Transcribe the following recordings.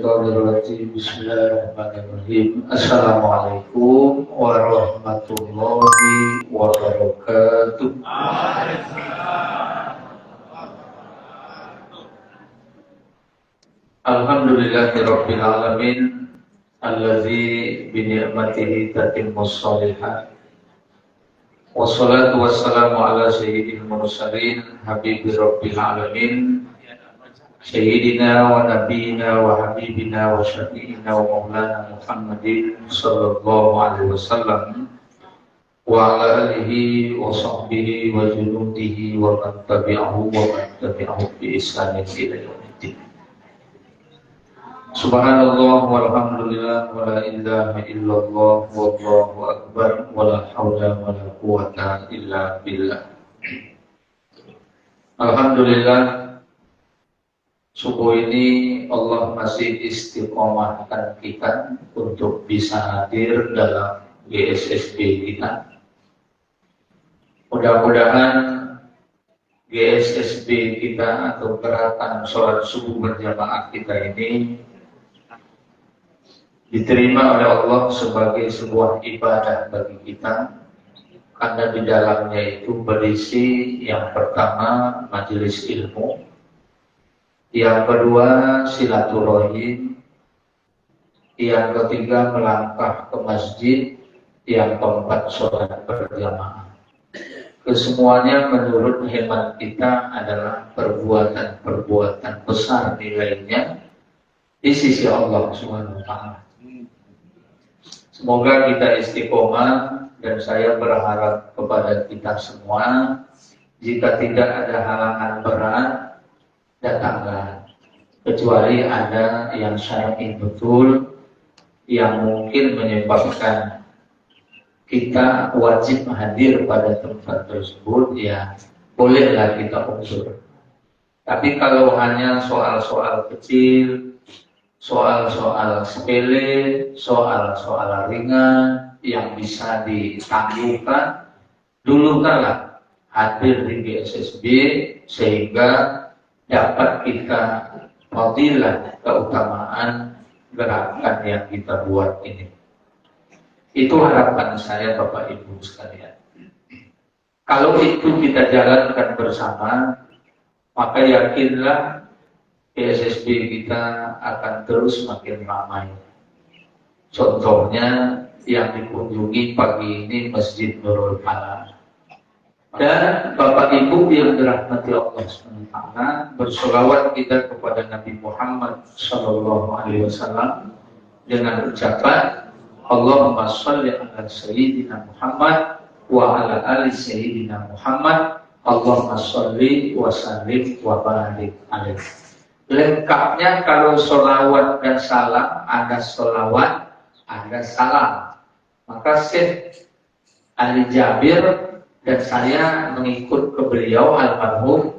Minasyaitonirrajim. Bismillahirrahmanirrahim. Assalamualaikum warahmatullahi wabarakatuh. Alhamdulillahirabbil alamin allazi bi ni'matihi tatimmus shalihat. Wassalatu wassalamu ala sayyidil mursalin habibir rabbil alamin Sayyidina wa nabiyina wa habibina wa syafi'ina wa maulana Muhammadin sallallahu alaihi wasallam wa ala alihi wa sahbihi wa junudihi wa man tabi'ahu bi ihsanin ila yaumiddin. Subhanallah walhamdulillah wa la ilaha illallah wallahu akbar wa la hawla wa la quwwata illa billah. Alhamdulillah, subuh ini Allah masih istiqomahkan kita untuk bisa hadir dalam GSSB kita. Mudah-mudahan GSSB kita atau gerakan sholat subuh berjamaah kita ini diterima oleh Allah sebagai sebuah ibadah bagi kita, karena di dalamnya itu berisi yang pertama majelis ilmu, yang kedua silaturahim, yang ketiga melangkah ke masjid, yang keempat sholat berjamaah. Kesemuanya menurut hemat kita adalah perbuatan-perbuatan besar nilainya di sisi Allah Subhanahu wa Ta'ala. Semoga kita istiqomah, dan saya berharap kepada kita semua, jika tidak ada halangan berat, datanglah, kecuali ada yang syar'i betul yang mungkin menyebabkan kita wajib hadir pada tempat tersebut, ya bolehlah kita unsur. Tapi kalau hanya soal-soal kecil, soal-soal sepele, soal-soal ringan yang bisa ditangguhkan, dulukanlah hadir di GSSB sehingga dapat kita fadilah keutamaan gerakan yang kita buat ini. Itu harapan saya Bapak Ibu sekalian. Kalau itu kita jalankan bersama, maka yakinlah GSSB kita akan terus makin ramai. Contohnya yang dikunjungi pagi ini Masjid Nurul Falah. Dan Bapak Ibu yang dirahmati Allah SWT, bersolawat kita kepada Nabi Muhammad SAW dengan ucapan Allahumma sholli ala Sayyidina Muhammad wa ala ali Sayyidina Muhammad, Allahumma sholli wa sallim wa barik alaih. Lengkapnya kalau solawat dan salam, ada solawat, ada salam. Maka Syekh Ali Jabir dan saya mengikut ke beliau almarhum,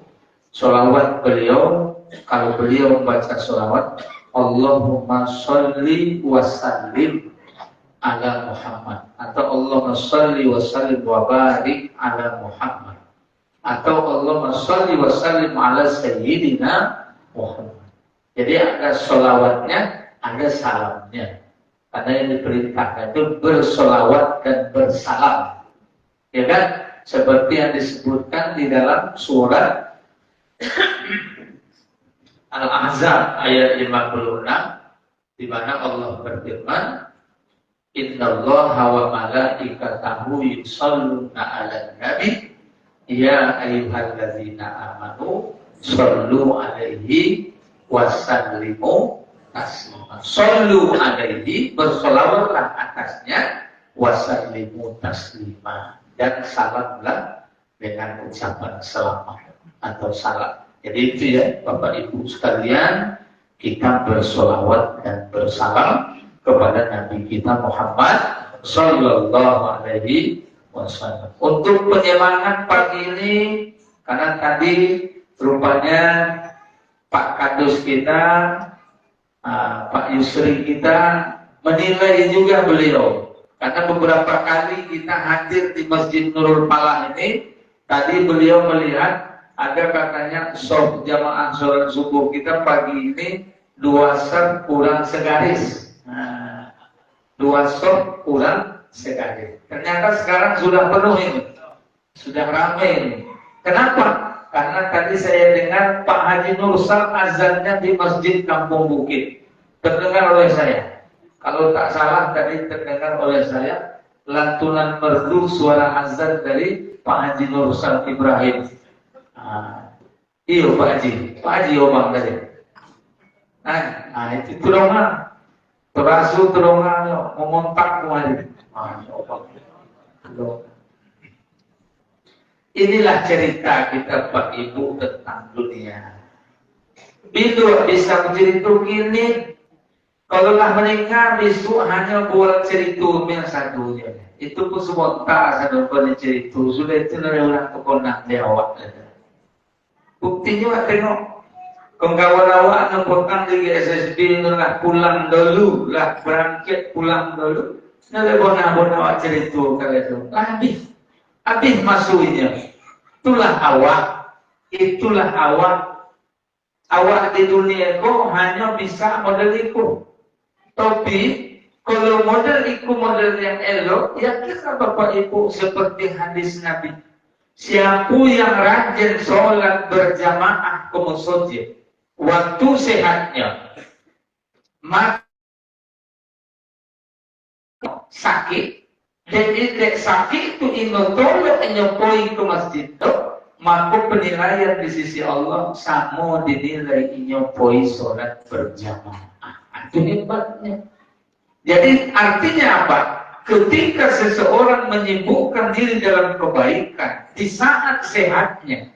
sholawat beliau, kalau beliau membaca sholawat Allahumma sholli wa sallim ala Muhammad, atau Allahumma sholli wa sallim wa barik ala Muhammad, atau Allahumma sholli wa sallim ala Sayyidina Muhammad. Jadi ada sholawatnya, ada salamnya, karena yang diperintahkan itu bersolawat dan bersalam, ya kan? Seperti yang disebutkan di dalam surat Al-Ahzab ayat 56, di mana Allah berfirman, Innallaha wa malaikatahu yusholluna 'alan nabi ya ayyuhalladzina amanu shollu 'alaihi wa sallimu taslima. Shollu 'alaihi, bersolawatlah atasnya, wa sallimu taslima, dan salamlah dengan ucapan selamat atau salam. Jadi itu ya Bapak Ibu sekalian, kita bersolawat dan bersalam kepada Nabi kita Muhammad Sallallahu Alaihi Wasallam. Untuk penyemangat pagi ini, karena tadi rupanya Pak Kadus kita, Pak Yusri kita menilai juga beliau. Karena beberapa kali kita hadir di Masjid Nurul Falah ini, tadi beliau melihat ada katanya soft jamaah sholat subuh kita pagi ini 2 sop kurang segaris. Nah, 2 sop kurang segaris. Ternyata sekarang sudah penuh ini. Sudah ramai ini. Kenapa? Karena tadi saya dengar Pak Haji Nursal azannya di Masjid Kampung Bukit. Terdengar oleh saya. Kalau tak salah tadi terdengar oleh saya lantunan merdu suara azan dari Pak Haji Nursal Ibrahim. Iya Pak Haji. Pak Haji omong tadi. Nah itu turongan. Terasu turongan memontak kemarin. Inilah cerita kita Pak Ibu tentang dunia. Bila bisa cerita gini, kalau lah mereka besok hanya buat cerita yang satunya. Itu pun sebentar satu kali cerita. Sudah itu dari orang keponang dia awak. Buktinya tengok. Kawan awak nampak di SSB lah pulang dulu, lah berangkat pulang dulu. Nanti bona-bona awak cerita kali itu. Habis masuknya. Itulah awak. Awak di dunia ko hanya bisa model itu. Tapi kalau model yang elok, ya kita Bapak Ibu seperti hadis Nabi. Siapa yang rajin sholat berjamaah ke masjid waktu sehatnya, maka sakit. Jadi sakit itu inotolok nyopoi ke masjid itu, maka penilaian di sisi Allah sama dinilai nyopoi sholat berjamaah. Itu hebatnya. Jadi artinya apa? Ketika seseorang menyibukkan diri dalam kebaikan di saat sehatnya,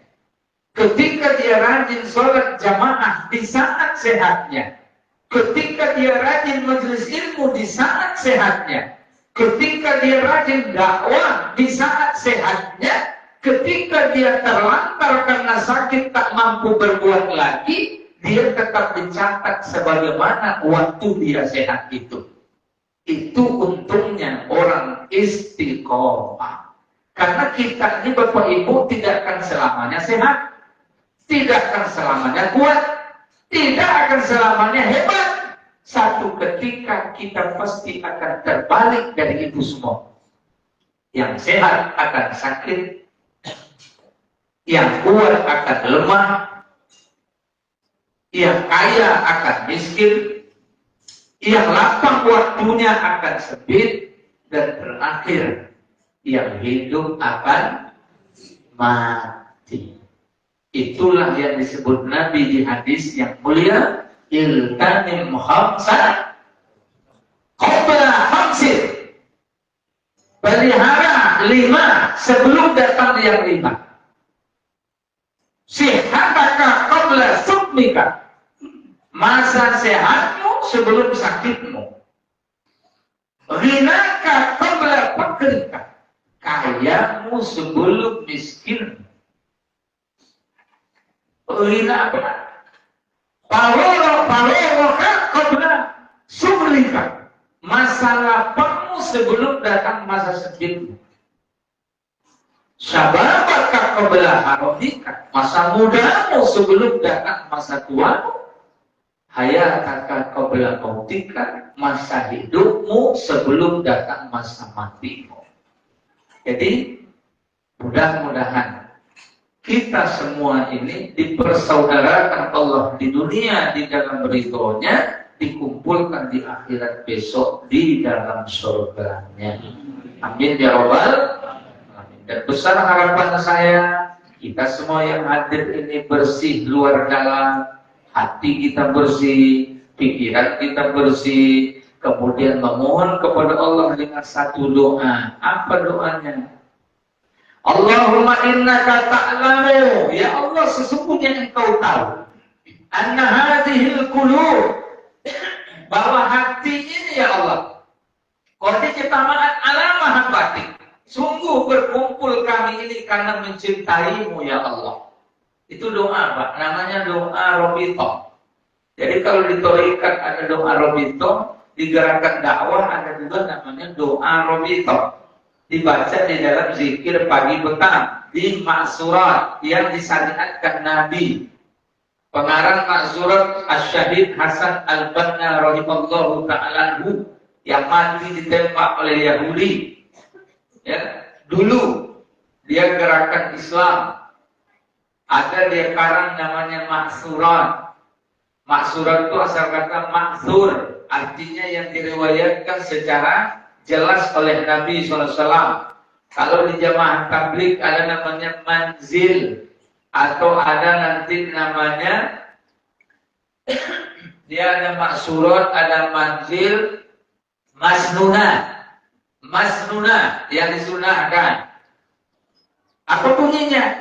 ketika dia rajin sholat jamaah di saat sehatnya, ketika dia rajin majelis ilmu di saat sehatnya, ketika dia rajin dakwah di saat sehatnya, ketika dia terlantar karena sakit tak mampu berbuat lagi, dia tetap dicatat sebagaimana waktu dia sehat itu. Itu untungnya orang istiqomah. Karena kita ini Bapak Ibu tidak akan selamanya sehat, tidak akan selamanya kuat, tidak akan selamanya hebat. Satu ketika kita pasti akan terbalik dari itu semua. Yang sehat akan sakit, yang kuat akan lemah, yang kaya akan miskin, yang lapang waktunya akan sempit, dan terakhir yang hidup akan mati. Itulah yang disebut Nabi di hadis yang mulia, iltanim khamsa qabla khamsin. Pelihara 5 sebelum datang yang 5. Sihataka qabla sukmika. Masa sehatmu sebelum sakitmu. Ghinaka qabla fakrika. Kayamu sebelum miskinmu. Ghina apa? Paroroka qabla sumrika. Masa lapangmu sebelum datang masa sempitmu. Sababaka qabla haramika. Masa mudamu sebelum datang masa tuamu. Hayataka qabla mautika. Masa hidupmu sebelum datang masa matimu. Jadi mudah-mudahan kita semua ini dipersaudarakan Allah di dunia di dalam ridhonya, dikumpulkan di akhirat besok di dalam surganya. Amin ya Rabbal alamin. Dan besar harapan saya, kita semua yang hadir ini bersih luar dalam, hati kita bersih, pikiran kita bersih, kemudian memohon kepada Allah dengan satu doa. Apa doanya? Allahumma innaka ta'lamu, ya Allah sesungguhnya engkau tahu, anna hadhil qulub, bahwa hati ini ya Allah, qad ijtama'at ala mahabbatik, sungguh berkumpul kami ini karena mencintaimu ya Allah. Itu doa Pak, namanya doa Robito. Jadi kalau di thariqat ada doa Robito, di gerakan dakwah ada juga namanya doa Robito. Dibaca di dalam zikir pagi petang, di maksurat yang disyariatkan Nabi. Pengarang Maksurat Asy-Syahid Hasan Al-Banna rahimallahu ta'ala yang mati ditembak oleh Yahudi. Ya, dulu dia gerakan Islam. Ada dia karang namanya Maksurat. Maksurat itu asal kata maksur, artinya yang diriwayatkan secara jelas oleh Nabi SAW. Kalau di jamaah tabligh ada namanya manzil, atau ada nanti namanya dia ada maksurat, ada manzil, masnunah. Masnunah yang disunahkan. Apa bunyinya?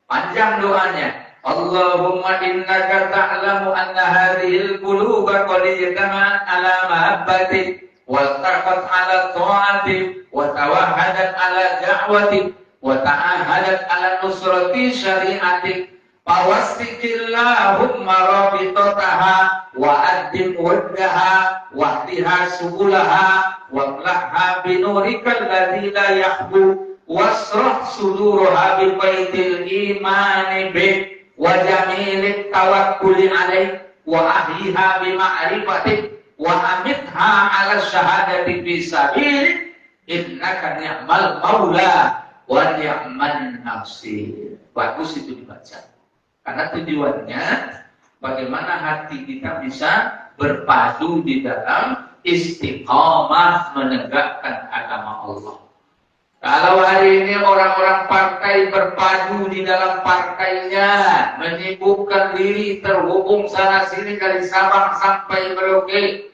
Panjang doanya. Allahumma innaka ta'lamu anna hadhil quluba qad ijtama'at ala mahabbatik wa taqat ala ta'atik wa tawahhadat ala da'watik wa ta'ahadat ala nusrati syari'atik fawastikillahumma rabitataha wa addim waddaha wa hdiha subulaha wa mlahha binurikal ladzi la yahbu wasrah suduraha bi baitil imani bik wa jamilit tawakkuli alaih wa ahliha bi ma'rifatik wa amitha ala syahadati bi sabilik innaka ni'mal maula wa ni'man nasir. Bagus itu dibaca. Karena tujuannya bagaimana hati kita bisa berpadu di dalam istiqamah menegakkan agama Allah. Kalau hari ini orang-orang partai berpadu di dalam partainya, menyibukkan diri terhubung sana sini dari Sabang sampai Merauke,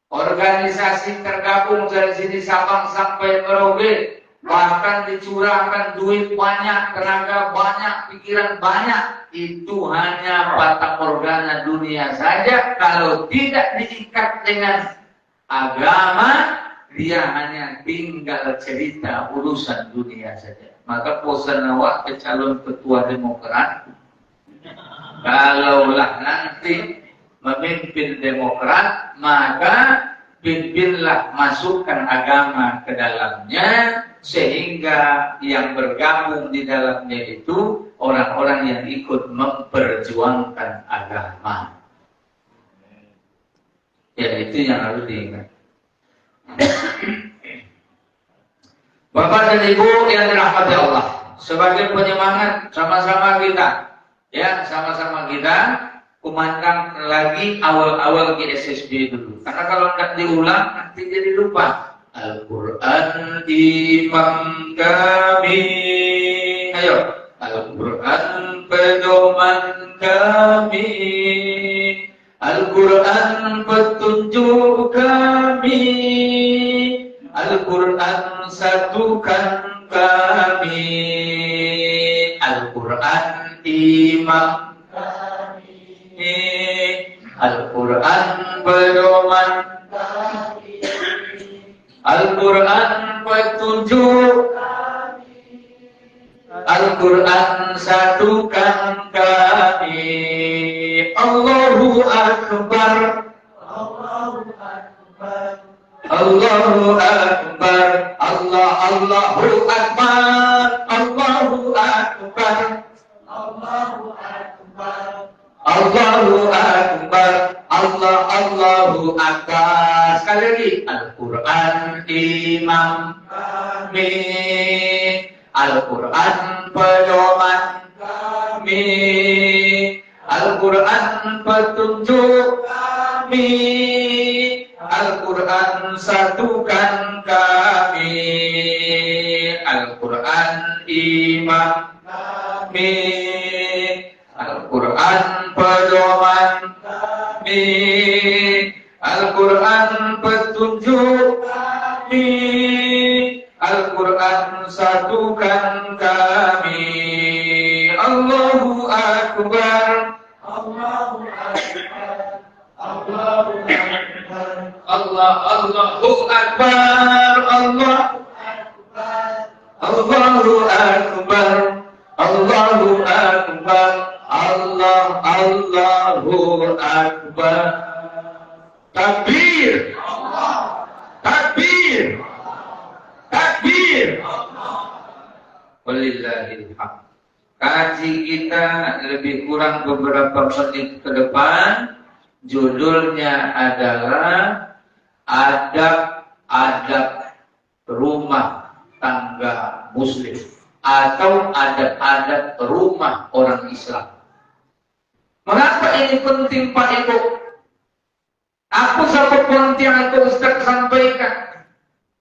organisasi tergabung dari sini Sabang sampai Merauke, bahkan dicurahkan duit banyak, tenaga banyak, pikiran banyak, itu hanya fata morgana dunia saja. Kalau tidak diikat dengan agama, dia hanya tinggal cerita urusan dunia saja. Maka bosan awak ke calon ketua Demokrat. Kalaulah nanti memimpin Demokrat, maka pimpinlah, masukkan agama ke dalamnya, sehingga yang bergabung di dalamnya itu orang-orang yang ikut memperjuangkan agama. Ya, itu yang harus diingat. Bapak dan Ibu yang dirahmati Allah, sebagai penyemangat sama-sama kita, ya, sama-sama kita kumandang lagi awal-awal GSSB dulu. Karena kalau tidak diulang nanti jadi lupa. Al-Quran imam kami, ayo. Al-Quran pedoman kami, Al-Quran petunjuk kami, Al-Quran satukan kami, Al-Quran imam kami, Al-Quran pedoman kami, Al-Quran petunjuk kami, Al-Quran satukan kami. Allahu Akbar, Allahu Akbar, Allahu Akbar, Allahu Akbar, Allahu Akbar, Allahu Akbar, Allahu Akbar, Allahu Akbar. Sekali lagi, Al-Quran imam kami, Al-Quran pedoman kami, Al-Quran petunjuk kami, Al-Quran satukan kami, Al-Quran imam kami, Al-Quran pedoman kami, Al-Quran petunjuk kami, Al-Quran satukan kami. Allahu Akbar, Allahu Akbar, Allahu Akbar, Allahu Akbar, Allahu Akbar, Allahu Akbar, Allahu Akbar. Takbir, takbir, takbir. Walillahil hamd. kaji kita lebih kurang beberapa menit ke depan. Judulnya adalah adab-adab rumah tangga Muslim atau adab-adab rumah orang Islam. Mengapa ini penting Pak Ibu? Apa sebab yang itu Ustaz sampaikan?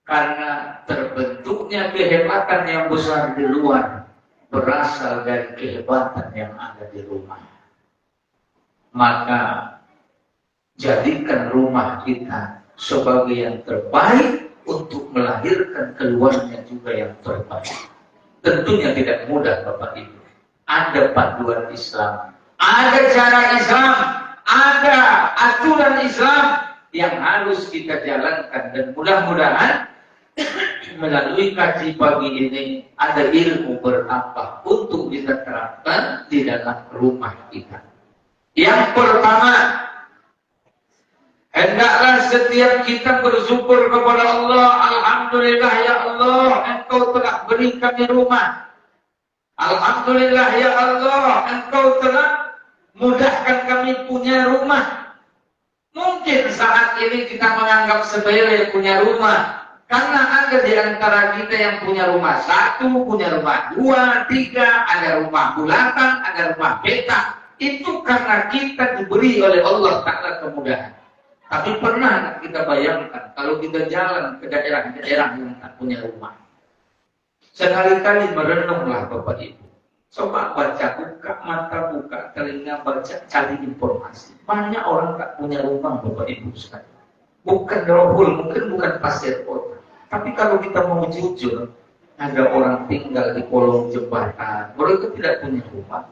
Karena terbentuknya kehebatan yang besar di luar berasal dari kehebatan yang ada di rumah. Maka jadikan rumah kita sebagai yang terbaik untuk melahirkan keluarnya juga yang terbaik. Tentunya tidak mudah Bapak Ibu. Ada panduan Islam, ada cara Islam, ada aturan Islam yang harus kita jalankan, dan mudah-mudahan melalui kaji pagi ini ada ilmu bertambah untuk kita terapkan di dalam rumah kita. Yang pertama, hendaklah setiap kita bersyukur kepada Allah. Alhamdulillah ya Allah, Engkau telah beri kami rumah. Alhamdulillah ya Allah, Engkau telah mudahkan kami punya rumah. Mungkin saat ini kita menganggap sepele punya rumah, karena ada di antara kita yang punya rumah 1, punya rumah 2, 3, ada rumah bulatan, ada rumah petak. Itu karena kita diberi oleh Allah Ta'ala kemudahan. Tapi pernah kita bayangkan kalau kita jalan ke daerah-daerah yang tak punya rumah, sekali-kali merenunglah Bapak Ibu. Coba baca, buka mata, buka telinga, baca, cari informasi. Banyak orang tak punya rumah Bapak Ibu sekalian. Bukan rohul, mungkin bukan pasir kota. Tapi kalau kita mau jujur, ada orang tinggal di kolong jembatan, mereka tidak punya rumah.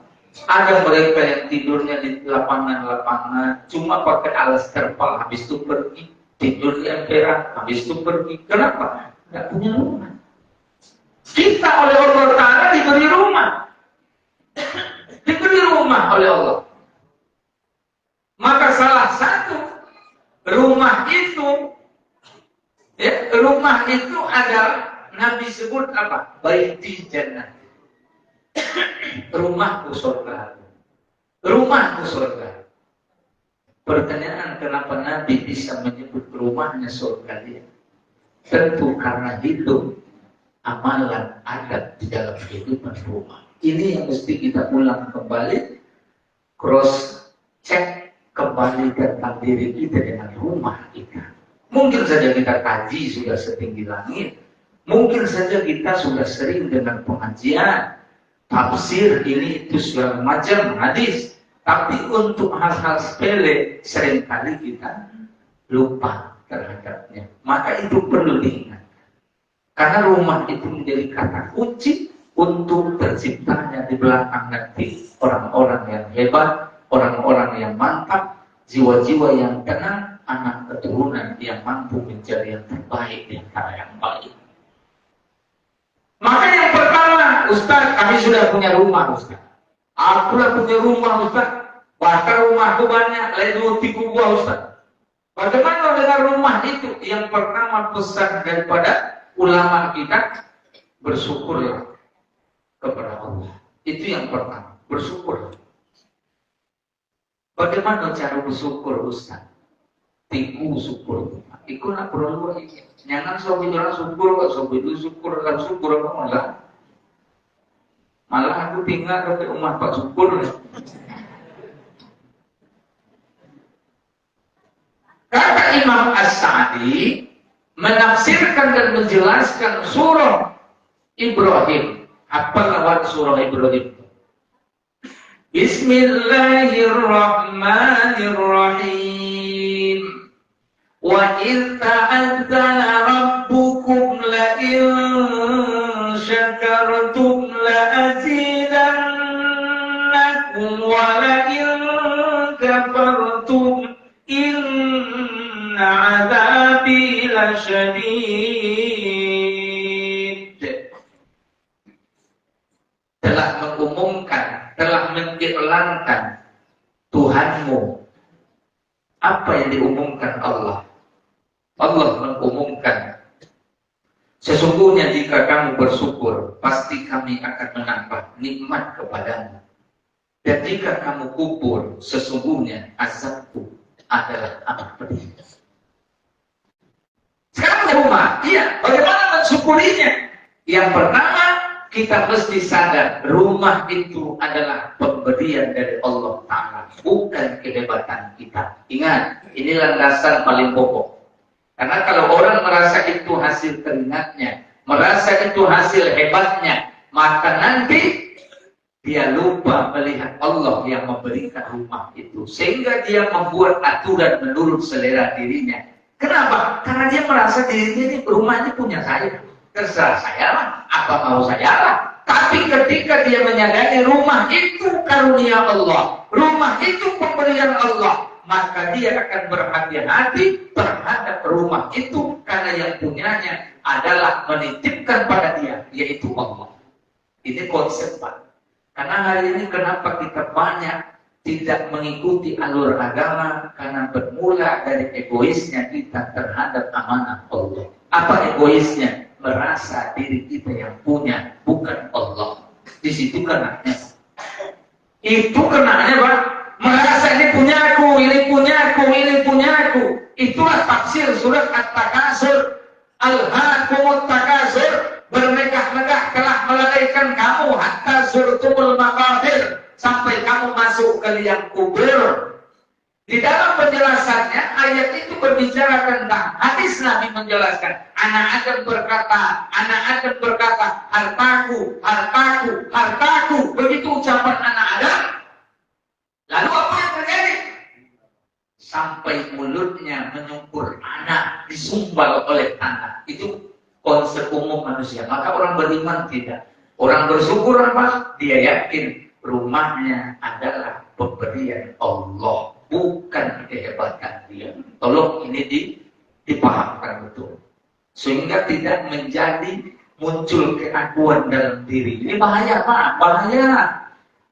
Ada mereka yang tidurnya di lapangan-lapangan, cuma pakai alas terpal, habis itu pergi. Tidur di emperan, habis itu pergi. Kenapa? Tidak punya rumah. Kita oleh Allah Ta'ala diberi rumah. Diberi rumah oleh Allah. Maka salah satu rumah itu, rumah itu adalah Nabi sebut apa? Baiti Jannah. Rumahku surga. Rumahku surga. Pertanyaan, kenapa Nabi bisa menyebut rumahnya surga dia? Tentu karena hidup amalan adat di dalam kehidupan rumah. Ini yang mesti kita ulang kembali, cross check kembali tentang diri kita dengan rumah kita. Mungkin saja kita kaji sudah setinggi langit, mungkin saja kita sudah sering dengan pengajian, tafsir ini itu segala macam hadis, tapi untuk hal-hal sepele seringkali kita lupa terhadapnya. Maka itu perlu diingat, karena rumah itu menjadi kata kunci untuk terciptanya di belakang nanti orang-orang yang hebat, orang-orang yang mantap, jiwa-jiwa yang tenang, anak keturunan yang mampu mencari yang terbaik di antara yang baik. Maka yang pertama, Ustaz, kami sudah punya rumah, Ustaz. Aku sudah punya rumah, Ustaz. Bahkan rumahku banyak, lain 2-3 buah, Ustaz. Bagaimana dengan rumah itu? Yang pertama pesan daripada ulama kita, bersyukurlah kepada Allah. Itu yang pertama, bersyukur. Bagaimana cara bersyukur, Ustaz? Tiku syukur. Iku nak perlu lagi. Jangan sobi orang syukur, kok sobi itu syukur, kan syukur apa malah? Malah aku tinggal ke rumah Pak Syukur. Kata Imam As-Sa'di menafsirkan dan menjelaskan surah Ibrahim. Apa lawat surah Ibrahim? Bismillahirrahmanirrahim. Wa idh ta'adzana rabbukum la'in syakartum la'azidannakum wa la'in kafartum inna 'adzabi lasyadid. Telah mengumumkan, telah mengiklankan Tuhanmu. Apa yang diumumkan Allah? Allah mengumumkan Sesungguhnya jika kamu bersyukur, pasti kami akan menambah nikmat kepadamu. Dan jika kamu kufur, sesungguhnya azabku adalah amat pedih. Sekarang rumah, iya, bagaimana mensyukurinya? Yang pertama, kita mesti sadar rumah itu adalah pemberian dari Allah Ta'ala, bukan kehebatan kita. Ingat, ini landasan paling pokok. Karena kalau orang merasa itu hasil keringatnya, merasa itu hasil hebatnya, maka nanti dia lupa melihat Allah yang memberikan rumah itu. Sehingga dia membuat aturan menurut selera dirinya. Kenapa? Karena dia merasa dirinya ini rumah ini punya saya. Terserah saya lah, apa mau saya lah. Tapi ketika dia menyadari rumah itu karunia Allah, rumah itu pemberian Allah, maka dia akan berhati-hati terhadap rumah itu. Karena yang punyanya adalah menitipkan pada dia, yaitu Allah. Ini konsep Pak. Karena hari ini kenapa kita banyak tidak mengikuti alur agama? Karena bermula dari egoisnya kita terhadap amanah Allah. Apa egoisnya? Merasa diri kita yang punya, bukan Allah. Di situ kenanya. Itu kenanya Pak. Merasa ini punyaku, ini punyaku, ini punyaku. Itulah tafsir surat At-Takasur. Alhaakumut takasur, bermegah-megah telah melalaikan kamu hatta zurtumul maqabir, sampai kamu masuk ke liang kubur. Di dalam penjelasannya ayat itu berbicara tentang hadis Nabi menjelaskan, anak Adam berkata, hartaku, hartaku, hartaku. Begitu ucapan anak Adam. Lalu apa yang terjadi? Sampai mulutnya menyungkur anak, disumbal oleh anak. Itu konsep umum manusia. Maka orang beriman tidak. Orang bersyukur apa? Dia yakin rumahnya adalah pemberian Allah, bukan kehebatan dia. Tolong ini dipahamkan betul. Sehingga tidak menjadi muncul keakuan dalam diri. Ini bahaya Pak, bahaya.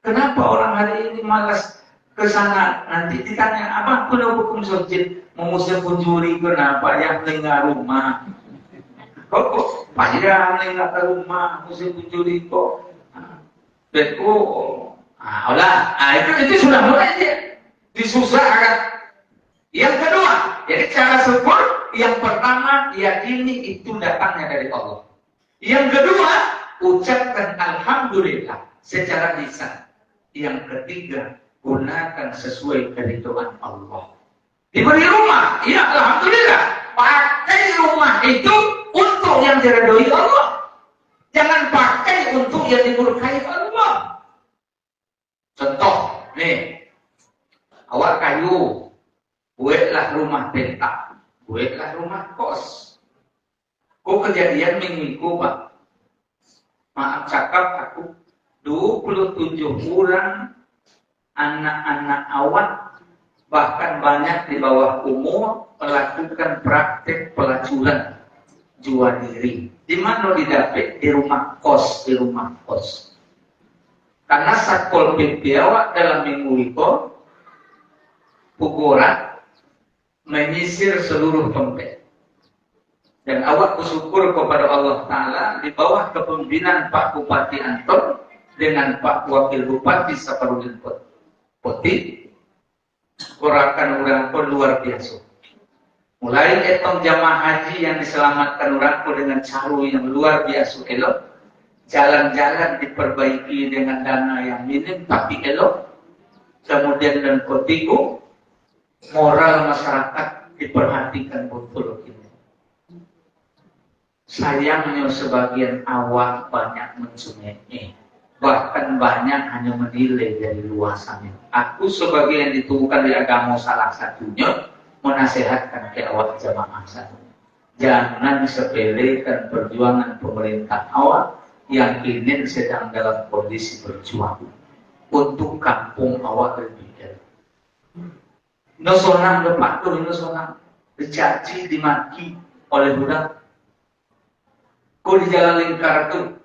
Kenapa orang hari ini malas ke sana? Nanti ditanya, apa pun hukum sujud memusim pencuri, kenapa yang tinggal rumah? Kok pasti dia tinggal rumah musim pencuri kok? Betul. Itu sudah mulai dia disusahkan. Yang kedua, jadi cara syukur yang pertama yakini itu datangnya dari Allah. Yang kedua, ucapkan alhamdulillah secara lisan. Yang ketiga, gunakan sesuai keridhaan Allah. Diberi rumah, ya alhamdulillah. Pakai rumah itu untuk yang diridhoi Allah. Jangan pakai untuk yang dimurkai Allah. Contoh, nih, awak kayu, buatlah rumah petak, buatlah rumah kos. Kok kejadian minggu Pak? Maaf cakap, aku 27 orang anak-anak awak, bahkan banyak di bawah umur, melakukan praktek pelacuran jual diri. Di mana didapat? Di rumah kos, di rumah kos. Karena sakol pipi awak dalam minggu itu, pukuran menyisir seluruh tempat. Dan awak bersyukur kepada Allah Ta'ala di bawah kepemimpinan Pak Bupati Anton dengan Pak Wakil Bupati Saparudin Poti, gerakan orang pun luar biasa. Mulai etong jamaah haji yang diselamatkan orang pun dengan cara yang luar biasa elok. Jalan-jalan diperbaiki dengan dana yang minim tapi elok. Kemudian dan ketiga, moral masyarakat diperhatikan betul ini. Sayangnya sebagian awak banyak mencemooh. Bahkan banyak hanya menilai dari luasannya. Aku sebagai yang ditubuhkan di agama salah satunya menasehatkan ke awak jamaah satu. Jangan sepelekan perjuangan pemerintah awak yang ingin sedang dalam kondisi berjuang untuk kampung awak lebih jauh. No sonang lepak tu, no sonang dicaci, dimaki oleh budak. Kau di jalan lingkar tu.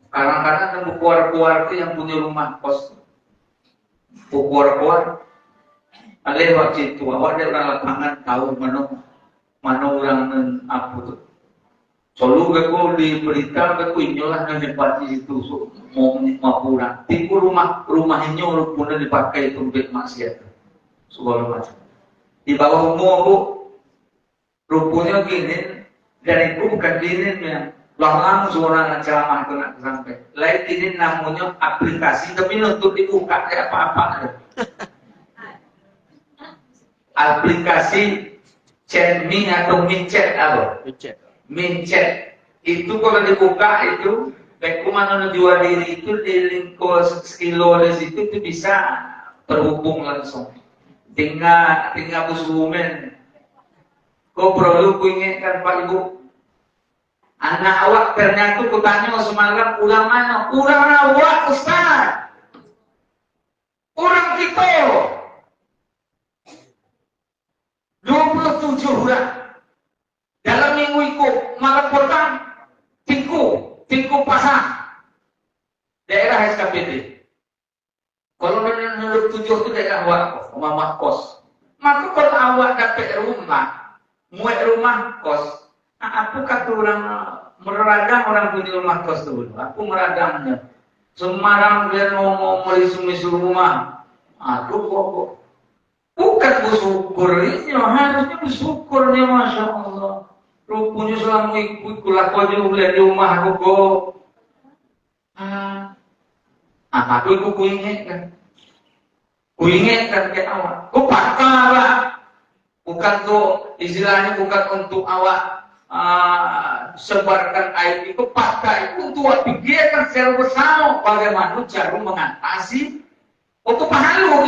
Kadang-kadang kan keluar-keluar itu yang punya rumah kos. Keluar-keluar. Ada waktu itu, awak dia orang lapangan tahu mana orang apa tu. Selalu aku di berita aku inyolah yang dipakai situ mau pulang. Tipu rumahnya orang punya dipakai tempat maksiat. Segala macam. Di bawah umur aku rupanya gini dan itu bukan gini ya. Lang seorang ceramah itu nak sampai. Lain ini namanya aplikasi tapi untuk dibuka kayak apa-apa. Aplikasi chat-me atau min-chat apa? Min-chat itu kalau dibuka itu bagaimana jual diri itu di lingkup sekilo di situ itu bisa terhubung langsung. Tinggal busumen. Kau perlu ingatkan Pak Ibu. Anak awak ternyata kutanya semalam ulang mana? Ulang awak Ustaz. Orang kita 27 orang. Dalam minggu itu malam petang tingku pasang daerah SKPD. Kalau menurut 7 itu daerah awak, rumah kos. Maka kalau awak dapat muat rumah kos, aku kata orang meradang orang punya rumah kos dulu. Aku meradangnya. Semarang dia ngomong melisu-misu rumah. Aduh kok. Bukan bersyukur ini, harusnya bersyukurnya Masya Allah. Rupanya selama ikut kulaku aja di rumah aku kok. Aku itu kuingatkan. Kuingatkan ke awak. Kau pakar lah. Bukan tuh istilahnya bukan untuk awak sebarkan aib itu pakai itu untuk pikirkan secara bersama bagaimana cara mengatasi. Untuk pahalu,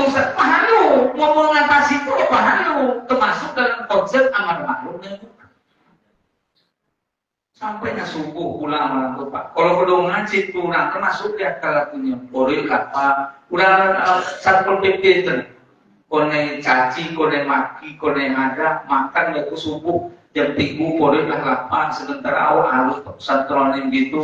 mau mengatasi itu pahalu, termasuk dalam konsep amar ma'ruf nahi munkar. Sampainya subuh pulang malam tuh Pak. Kalau udah ngaji kurang termasuk ya kalau punya boleh apa, udah satu PP itu, kone caci, kone maki, kone ada makan waktu subuh jam 3 boleh lah 8 sementara awal harus santronin gitu.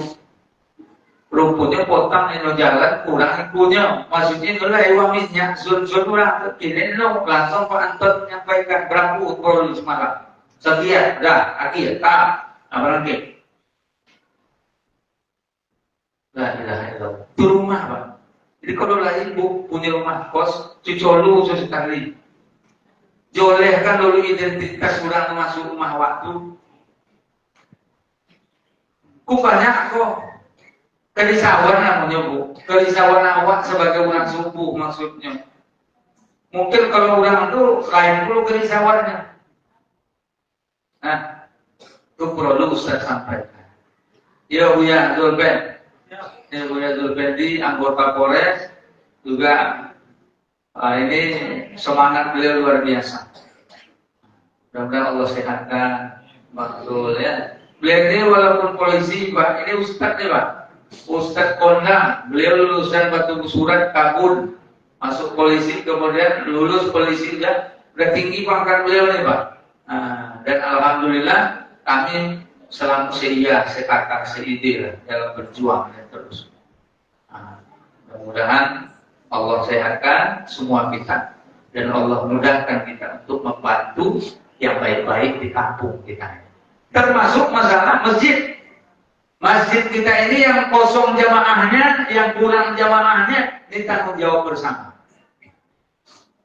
Rumputnya potong ini jalan kurang ikunya, maksudnya itu lah minyak zon orang ini lo langsung Pak Anton menyampaikan berapa ukur semalam sekian dah akhir tak apa lagi lah ilaha illallah itu rumah Pak. Jadi kalau lah ibu punya rumah kos cucolu sesekali jolehkan dulu identitas orang masuk rumah waktu ku banyak kok. Kerisauan namanya Bu, kerisauan awak sebagai orang subuh maksudnya. Mungkin kalau orang itu lain dulu kerisauannya. Nah, itu perlu Ustaz sampaikan. Ya Buya Zulben, ya Buya Zulben di anggota Polres juga ini semangat beliau luar biasa. Mudah-mudahan Allah sehatkan, betul ya. Beliau ini walaupun polisi Pak, ini Ustaz nih Pak. Ustadz Kondang, beliau lulusan Batu Surat Kabul, masuk polisi, kemudian lulus polisi udah tinggi pangkat beliau nih Pak. Dan alhamdulillah kami selama sekakak seide lah dalam berjuang ya, terus. Mudah-mudahan Allah sehatkan semua kita dan Allah mudahkan kita untuk membantu yang baik-baik di kampung kita. Termasuk masalah masjid. Masjid kita ini yang kosong jamaahnya, yang kurang jamaahnya, ini tanggung jawab bersama.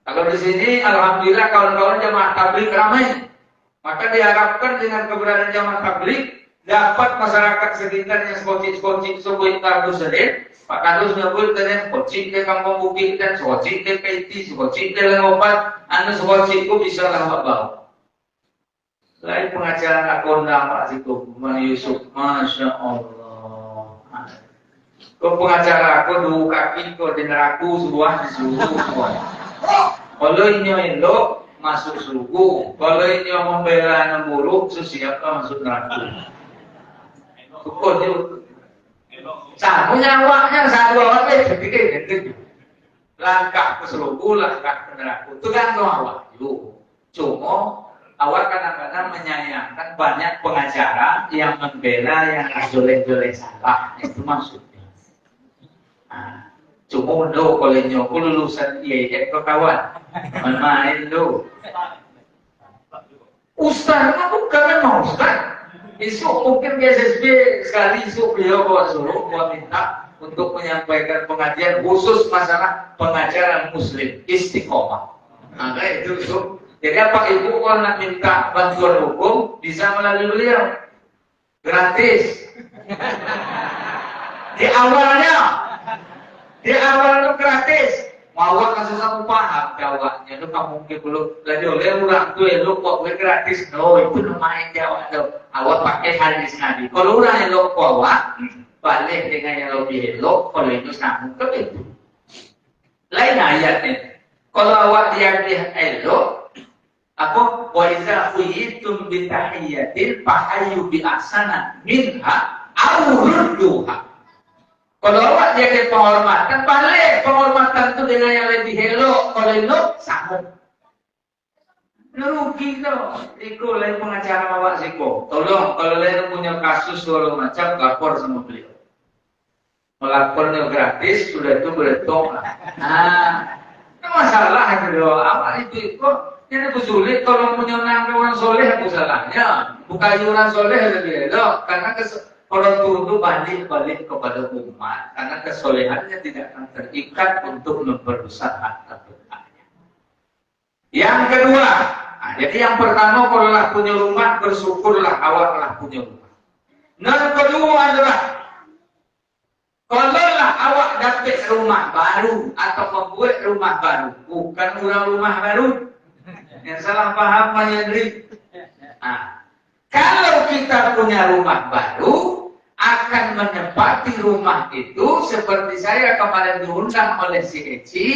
Kalau di sini, alhamdulillah kawan-kawan jamaah tabligh ramai, maka diharapkan dengan keberadaan jamaah tabligh dapat masyarakat sekitar yang skocik sebuah kartu sedih, Pak Kadus nyebut dengan skocik ke kampung bukit dan skocik ke kaiti, skocik ke lengopat, anu skocik itu bisa lawak bau. Lain pengacara kondang Pak Siku Yusuf, Masya Allah. Kau pengacara aku dua kaki kau dengar aku sebuah disuruh. Kalau ini Indo masuk suku, kalau ini membela buruk siapa masuk neraka. Kau dia, sama nyawanya satu awak gitu. Langkah ke suku, langkah ke neraka. Itu kan kau awak. Cuma awak kadang-kadang menyayangkan banyak pengacara yang membela yang joleh-joleh salah. Itu maksudnya. Cuma lo kalau nyoko lulusan IAIN kau kawan. Main lo. Ustaz, aku bukan mau Ustaz. Besok mungkin BSSB sekali isu beliau bawa suruh, bawa minta untuk menyampaikan pengajian khusus masalah pengajaran muslim istiqomah. Maka itu isu. Jadi apa ibu kalau nak minta bantuan hukum bisa melalui beliau gratis. Di awalnya gratis. Awak kan susah paham jawabnya, lu kamu mungkin belum lagi oleh orang tu lu kok gratis, no itu lumayan jawab tu. Awak pakai hadis Nabi. Kalau orang yang lo awak balik dengan yang lebih elok, kalau itu sambung ke itu. Lain ayatnya. Kalau awak dia elok, apa? Wa iza huyitum bi tahiyatin fahayu bi ahsana minha aw rudduha. Kalau awak jaga penghormatan, balik penghormatan itu dengan yang lebih elok. Kalau elok, sambung. Rugi tuh. Iko lain pengacara awak siko. Tolong, kalau lain punya kasus segala macam, lapor sama beliau. Melapornya gratis, sudah itu berhitung lah. Nah, masalah itu doang. Awak itu kok ini sulit. Kalau punya orang soleh, apa salahnya? Bukan orang soleh lebih elok, karena orang tua itu balik kepada umat karena kesolehannya tidak akan terikat untuk memperbesar harta bendanya. Yang kedua, jadi yang pertama kalau lah punya rumah bersyukurlah awaklah punya rumah. Yang kedua adalah kalau lah awak dapat rumah baru atau membuat rumah baru, bukan rumah baru. Yang salah paham menyendiri. Kalau kita punya rumah baru, akan menempati rumah itu seperti saya kemarin diundang oleh si Eci,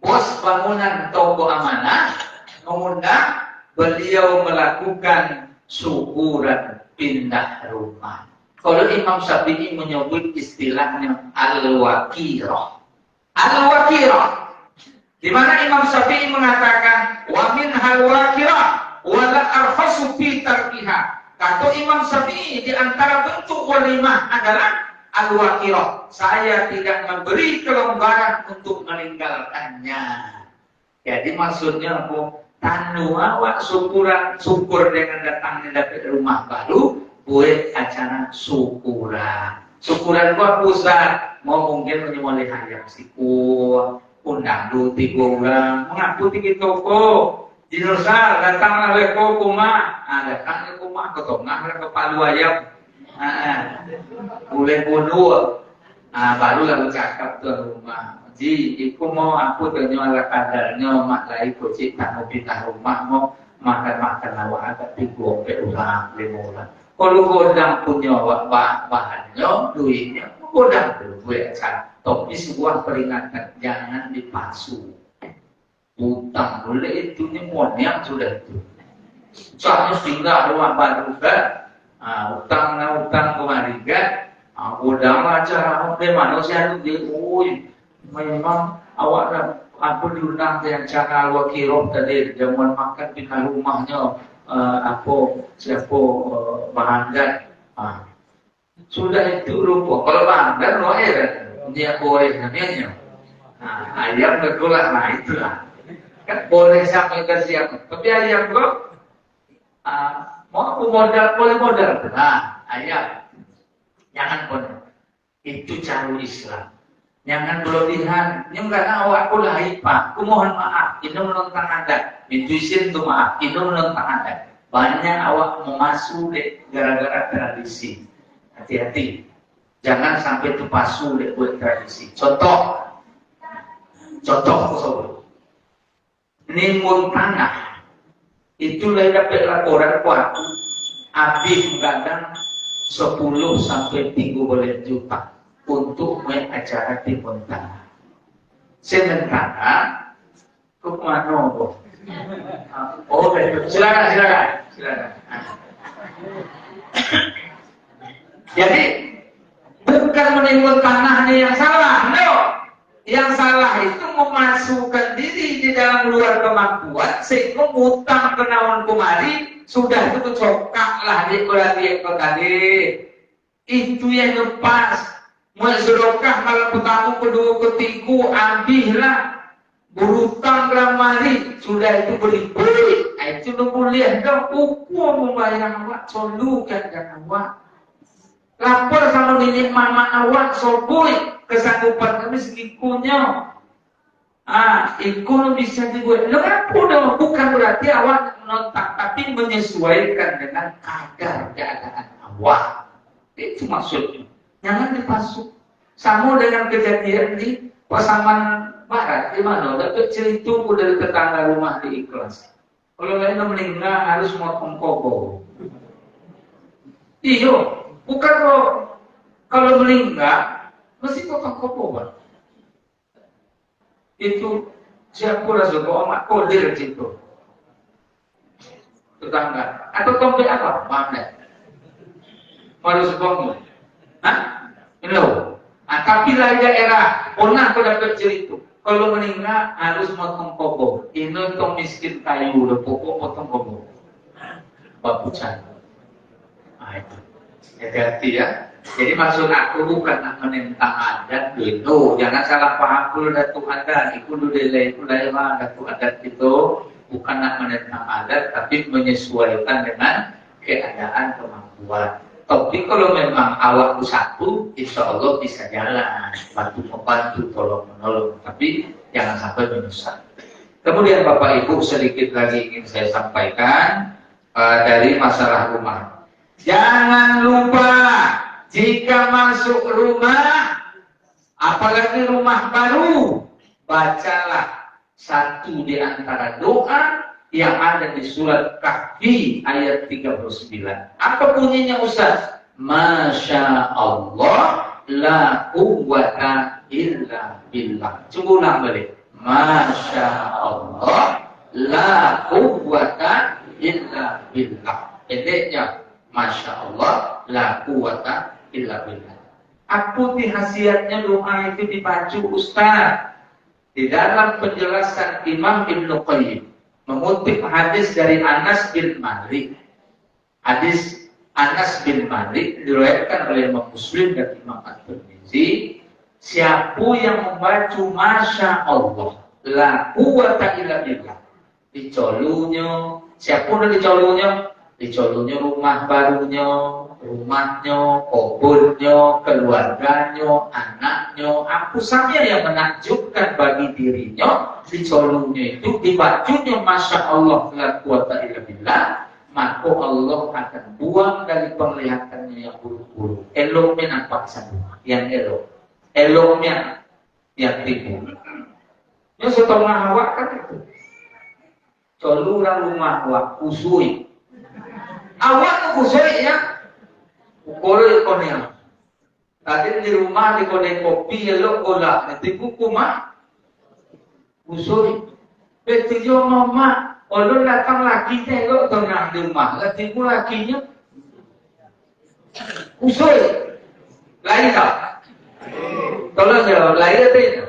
bos bangunan toko amanah, mengundang beliau melakukan syukuran pindah rumah. Kalau Imam Syafi'i menyebut istilahnya al-wakirah. Al-wakirah. Di mana Imam Syafi'i mengatakan wa min hal-wakirah wa la arfasu fi tarkiha. Kata Imam Syafi'i di antara bentuk walimah adalah al-wakirah. Saya tidak memberi kelonggaran untuk meninggalkannya. Jadi maksudnya aku tanu awak syukur dengan datangnya dapat rumah baru, buat acara syukuran. Syukuran gua pusat, mau mungkin menyemoleh hayam siku, undang dulu 3 orang, mengaku 3 toko. Dinusar datanglah leko kumah, datangnya kumah ke tengah ke palu ayam, boleh bunuh, baru lalu cakap tuan rumah. Ji, iku mau aku tanya ala kadarnya mak lagi kucing tak mau pindah rumah mau makan awak agak 3 orang 5 orang. Kalau godang punya bahannya, duitnya, godang dulu buat acara. Tapi sebuah peringatan jangan dipalsu. Utang boleh itu yang sudah itu. Soalnya tinggal rumah baru kan, utang kemarin kan, udah acara manusia itu dia, memang awak aku diundang yang cara wakirah tadi, jangan makan di rumahnya, bahangan, sudah itu rupa. Kalau bahangan dia boleh namanya, ayam betulah, itulah. Kan boleh sampai ke siapa, tapi ayam kok mau modal boleh modal, ayam jangan modal, itu cara Islam, jangan berlebihan. Ini karena awakku lahipah, aku mohon maaf, ini menentang adat, itu isin itu maaf, ini menentang adat. Banyak awak memasuk deh gara-gara tradisi, hati-hati, jangan sampai terpasu deh buat tradisi. Contoh sobat. Nimbun tanah itu lagi dapat laporan kuat habis kadang 10 sampai 30 juta untuk main acara timbun tanah. Sementara ke mana kok? Oh, silakan. Jadi bukan menimbun tanahnya yang salah, no. Yang salah itu memasukkan diri di dalam luar kemampuan sehingga ngutang kenawan kemari sudah itu cokak lah di tadi. Itu yang lepas. Mau sedekah malam pertama kedua ketiga habislah. berutang ramari sudah itu beli beli, itu lu boleh dong buku membayar awak solukan dan awak lapor sama nenek mama awak sobui kesanggupan kami segikunya. Itu bisa dibuat. Lo bukan berarti awak menontak, tapi menyesuaikan dengan kadar keadaan awak. Itu maksudnya. Jangan dipasuk. Sama dengan kejadian di Pasaman Barat, di mana? Dapat cerita dari tetangga rumah di Ikhlas. Kalau lain meninggal harus motong koko. Iyo, bukan kalau meninggal mesti potong koko, Pak. Itu siapa rasa amat kodir situ tetangga atau tombek apa mana harus bangun tapi lain daerah pernah aku dapat cerita kalau meninggal harus motong kobong ini tong miskin kayu udah pokok potong kobong babucan itu hati-hati ya. Jadi maksud aku bukan menentang adat itu, jangan salah paham dulu datu adat, itu dulu itu daerah datu adat itu bukan menentang adat, tapi menyesuaikan dengan keadaan kemampuan. Tapi kalau memang awakku satu, insya Allah bisa jalan, bantu membantu, tolong menolong, tapi jangan sampai menyusah. Kemudian Bapak Ibu sedikit lagi ingin saya sampaikan dari masalah rumah. Jangan lupa jika masuk rumah, apalagi rumah baru, bacalah satu di antara doa yang ada di surat Kahfi ayat 39. Apa bunyinya Ustaz? Masya Allah la quwwata illa billah. Coba ulang balik. Masya Allah la quwwata illa billah. Pendeknya Masya Allah la quwwata illa billah. Apa khasiatnya doa itu dibaca Ustaz? Di dalam penjelasan Imam Ibnu Qayyim mengutip hadis dari Anas bin Malik. Hadis Anas bin Malik diriwayatkan oleh Imam Muslim dan Imam At-Tirmidzi. Siapa yang membaca Masya Allah la quwwata illa billah, dicolunya, siapa udah dicolunya? Dicolunya rumah barunya, rumahnya, kebunnya, keluarganya, anaknya, apa saja yang menakjubkan bagi dirinya, dicolunya itu dibacanya Masya Allah la quwwata illa billah, maka Allah akan buang dari penglihatannya yang buruk-buruk. Eloknya nampak semua, yang elok. Eloknya yang timbul. Ya setengah awak kan itu. Coluran rumah awak kusui. Awak kusui ya. Ukol konya. Tadi di rumah di kone kopi elok gola. Nanti kuku mah kusui. Betul mama. Kalau datang lagi elok tenang di rumah. Nanti ku lakinya kusui. Lain tak? Tolong jawab lain itu.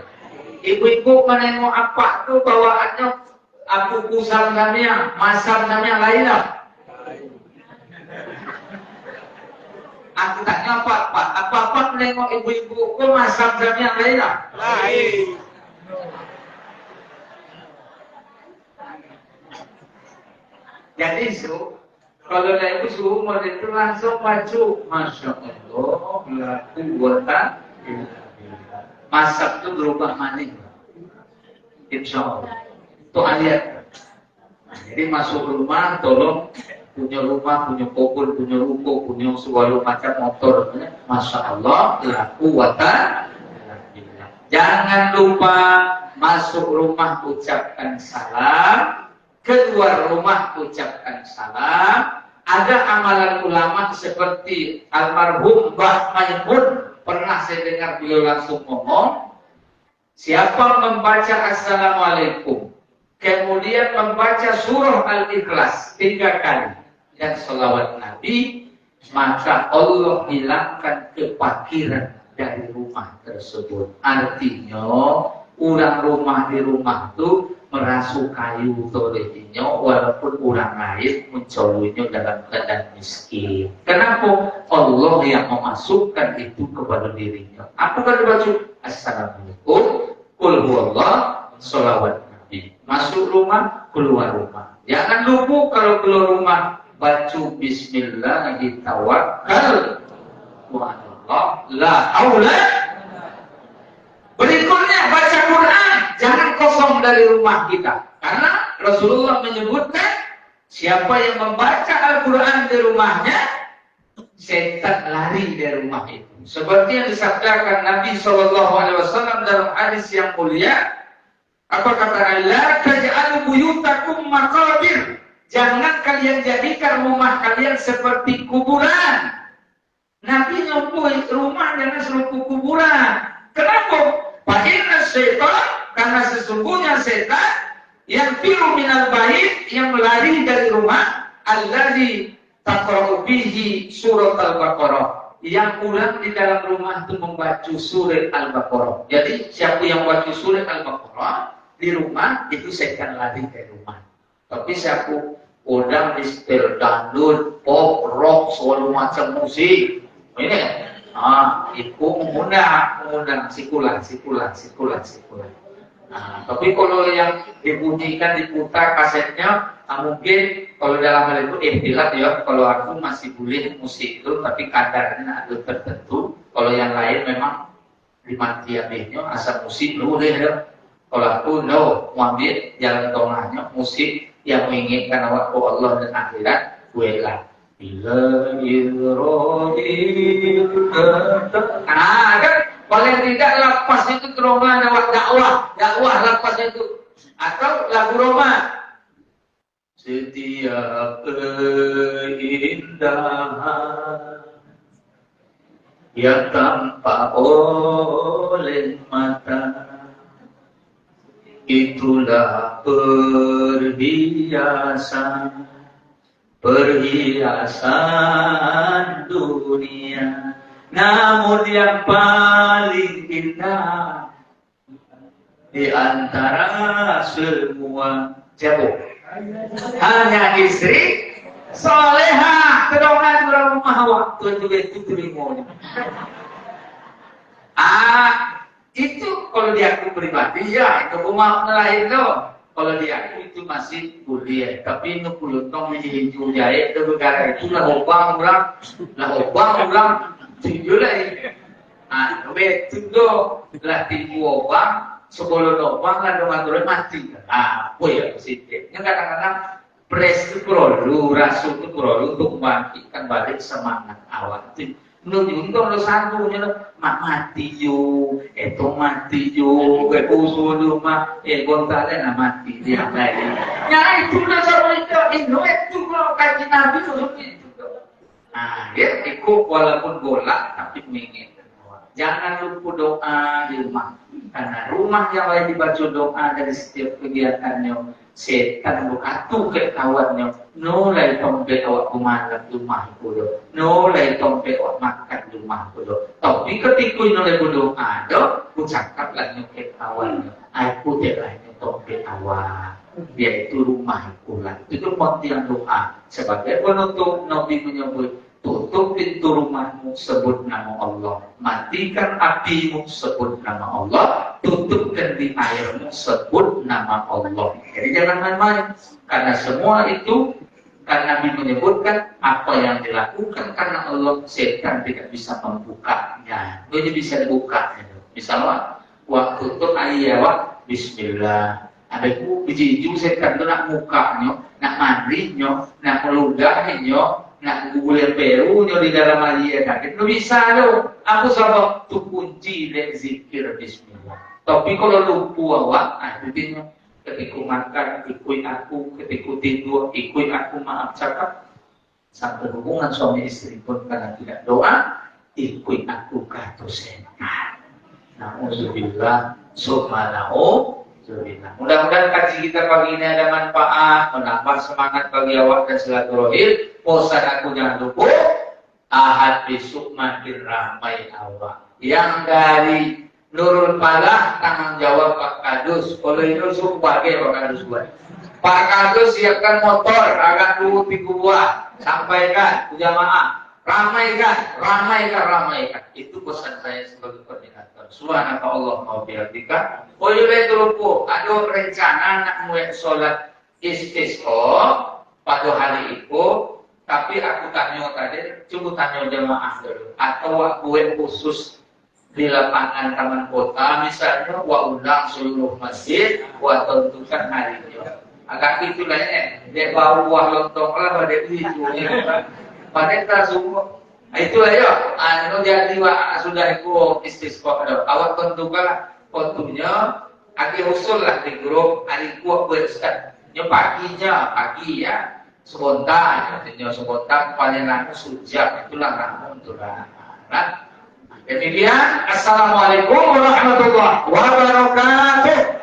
Ibu-ibu menengok apa tuh bawaannya aku kusam namanya, masam namanya lain lah. Aku tanya apa menengok ibu-ibu kok masam namanya lain lah. Lain. Jadi kalau ibu suruh mau itu langsung maju, Masya Allah, la quwwata illa billah. Masak itu berubah maning, insya Allah. Itu ayat. Jadi masuk rumah, tolong punya rumah, punya kebun, punya ruko, punya segala macam motor. Masya Allah, la quwwata illa billah. Jangan lupa masuk rumah ucapkan salam, keluar rumah ucapkan salam. Ada amalan ulama seperti almarhum Mbah Maimun, pernah saya dengar beliau langsung ngomong, siapa membaca Assalamualaikum, kemudian membaca surah Al-Ikhlas 3 kali dan sholawat Nabi, maka Allah hilangkan kepakiran dari rumah tersebut. Artinya orang rumah di rumah itu merasuk kayu tolehnya walaupun orang lain mencolunya dalam keadaan miskin. Kenapa? Allah yang memasukkan itu kepada dirinya. Apa kan dibaca? Assalamualaikum, qul huwallah, sholawat Nabi. Masuk rumah, keluar rumah. Jangan lupa kalau keluar rumah baca bismillah tawakkal wa Allah la haula. Berikutnya baca Quran, jangan kosong dari rumah kita. Karena Rasulullah menyebutkan siapa yang membaca Al-Quran di rumahnya, setan lari dari rumah itu. Seperti yang disabdakan Nabi SAW dalam hadis yang mulia, apa kata Allah? Taj'alu buyutakum maqabir. Jangan kalian jadikan rumah kalian seperti kuburan. Nabi nyebut rumah jangan seperti kuburan. Kenapa? Fa'inna syaitan, karena sesungguhnya setan yang firu minal bait, yang melari dari rumah, alladzi taqra'u bihi surat Al-Baqarah, yang pulang di dalam rumah itu membaca surat Al-Baqarah. Jadi siapa yang baca surat Al-Baqarah di rumah itu setan lari dari rumah. Tapi siapa udang di setel dangdut, pop, rock, segala macam musik, ini itu mengundang sikulan. Tapi kalau yang dibunyikan diputar kasetnya, mungkin kalau dalam hal itu ikhtilat ya. Kalau aku masih boleh musik itu, tapi kadarnya ada tertentu. Kalau yang lain memang dimatiannya asal musik boleh ya. Kalau aku ambil jalan tengahnya musik yang menginginkan awak Allah dan akhirat, gue lah. Bila kan paling tidak lapasnya itu trauma lewat dakwah lapasnya itu, atau lagu Roma. Setiap keindahan yang tampak oleh mata, itulah perhiasan dunia. Namun yang paling indah di antara semua siapa? Hanya istri solehah. Kedongan rumah waktu itu terima. Itu kalau di aku pribadi ya, itu rumah lain loh. Kalau di aku itu masih boleh, tapi ini pulutong menjadi hijau jahit ke negara itu lah obang ulang tinggal lagi. Betul do lah tipu obang sebelum obang lah doang mati. Apa ya positifnya kadang-kadang pres itu perlu, rasul itu perlu untuk membangkitkan balik semangat awal. Menunjuk lo satunya mati yo, itu mati yo, usul rumah, gontalnya mati dia lagi. Ya itu lah sama itu kalau kaji Nabi seperti itu. Ya ikut walaupun bola tapi menginginkan. Jangan lupa doa di rumah, karena rumah yang lain dibaca doa dari setiap kegiatannya. Setan berkatu ke kawannya, nolai tompe awak kumalan rumah kudo, nolai tompe awak makan rumah kudo. Tapi ketika nolai berdoa do, ucapkan lagi ke kawannya, aku tidak tompe awak, dia itu rumah kulan. Itu motian doa. Sebagai penutup Nabi menyebut, tutup pintu rumahmu, sebut nama Allah. Matikan apimu, sebut nama Allah. Tutupkan di airmu, sebut nama Allah. Jadi jangan main-main. Karena semua itu, karena Nabi menyebutkan apa yang dilakukan karena Allah, setan tidak bisa membukanya. Dia bisa dibuka. Misalnya, waktu itu ayat Bismillah. Adakku biji-biji setan itu nak mukanya, nak mandinya, nak meludahnya, nak gugulir perunya di dalam aliyah sakit. Lu bisa lo. Aku sama tu kunci dari zikir Bismillah. Tapi kalau lupa awak, artinya ketika makan ikut aku, ketika tidur ikut aku, maaf cakap. Sampai hubungan suami istri pun karena tidak doa, ikut aku kata setan. Na'udzubillah, subhanahu. Mudah-mudahan kaji kita pagi ini ada manfaat, menambah semangat bagi awak dan silaturahim. Bosan aku jangan lupa, Ahad besok makin ramai awak. Yang dari Nurul Falah tanggung jawab Pak Kadus. Kalau itu suruh pakai Pak Kadus buat. Pak Kadus siapkan motor, akan 2-3 buah, sampaikan ke jamaah. Ramaikan. Itu pesan saya sebagai koordinator. Subhanaka Allahumma wa bihamdika. Ada rencana nak mulai sholat istisqa pada hari itu, tapi aku tanya tadi, coba tanya jemaah dulu. Atau buat khusus di lapangan taman kota, misalnya, undang seluruh masjid, tentukan harinya. Agak itulah ya, dia bawa buah lontong lah pada itu. Pada kita semua, itulah ya. Jadi sudah ikut istisqa. Awak tentukan waktunya, agak usul lah di grup hari kuat berstart. Pagi ya, spontan, artinya spontan paling lama sejam, itulah namun itulah. Demikian, assalamualaikum warahmatullahi wabarakatuh.